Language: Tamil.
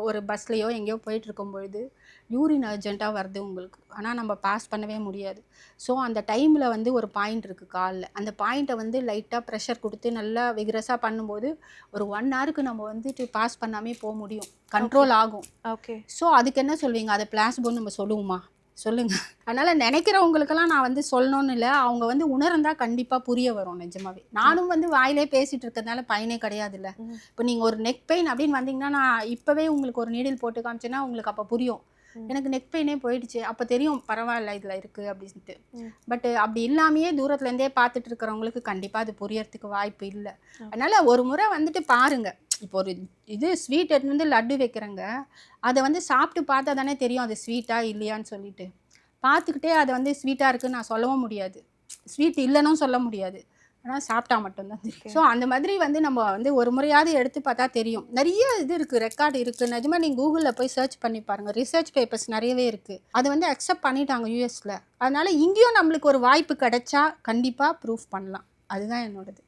ஒரு பஸ்லையோ எங்கேயோ போயிட்டு இருக்கும்பொழுது யூரின் அர்ஜென்ட்டாக வருது உங்களுக்கு, ஆனால் நம்ம பாஸ் பண்ணவே முடியாது. ஸோ அந்த டைமில் வந்து ஒரு பாயிண்ட் இருக்குது காலில், அந்த பாயிண்ட்டை வந்து லைட்டாக ப்ரெஷர் கொடுத்து நல்லா விக்ரஸாக பண்ணும்போது ஒரு 1 ஹவருக்கு நம்ம வந்துட்டு பாஸ் பண்ணாமே போக முடியும், கண்ட்ரோல் ஆகும். ஓகே. ஸோ அதுக்கு என்ன சொல்வீங்க? அதை பிளாஸ்போன்னு நம்ம சொல்லுவோமா? சொல்லுங்க. அதனால் நினைக்கிறவங்களுக்கெல்லாம் நான் வந்து சொல்லணும்னு இல்லை, அவங்க வந்து உணர்ந்தால் கண்டிப்பாக புரிய வரும் நிஜமாவே. நானும் வந்து வாயிலே பேசிகிட்டு இருக்கிறதுனால பயனே கிடையாதுல்ல. இப்போ நீங்கள் ஒரு நெக் பெயின் அப்படின்னு வந்தீங்கன்னா நான் இப்போவே உங்களுக்கு ஒரு நீடில் போட்டு காமிச்சேன்னா உங்களுக்கு அப்போ புரியும். எனக்கு நெக் பெயினே போயிடுச்சு, அப்போ தெரியும் பரவாயில்ல இதில் இருக்குது அப்படின்ட்டு. பட் அப்படி இல்லாமையே தூரத்துலேருந்தே பார்த்துட்டு இருக்கிறவங்களுக்கு கண்டிப்பாக அது புரியறதுக்கு வாய்ப்பு இல்லை. அதனால் ஒரு முறை வந்துட்டு பாருங்கள். இப்போ ஒரு இது ஸ்வீட் எடுத்து வந்து லட்டு வைக்கிறேங்க, அதை வந்து சாப்பிட்டு பார்த்தா தானே தெரியும் அது ஸ்வீட்டா இல்லையான்னு சொல்லிட்டு. பார்த்துக்கிட்டே அதை வந்து ஸ்வீட்டாக இருக்குன்னு நான் சொல்லவும் முடியாது, ஸ்வீட் இல்லைன்னு சொல்ல முடியாது, ஆனால் சாப்பிட்டா மட்டும்தான் தெரியும். ஸோ அந்த மாதிரி வந்து நம்ம வந்து ஒரு முறையாவது எடுத்து பார்த்தா தெரியும். நிறைய இது இருக்குது, ரெக்கார்டு இருக்குது. நிஜமாக நீங்கள் கூகுளில் போய் சர்ச் பண்ணி பாருங்கள், ரிசர்ச் பேப்பர்ஸ் நிறையவே இருக்குது. அதை வந்து அக்செப்ட் பண்ணிட்டாங்க யூஎஸில். அதனால் இங்கேயும் நம்மளுக்கு ஒரு வாய்ப்பு கிடைச்சா கண்டிப்பாக ப்ரூஃப் பண்ணலாம். அதுதான் என்னோடது.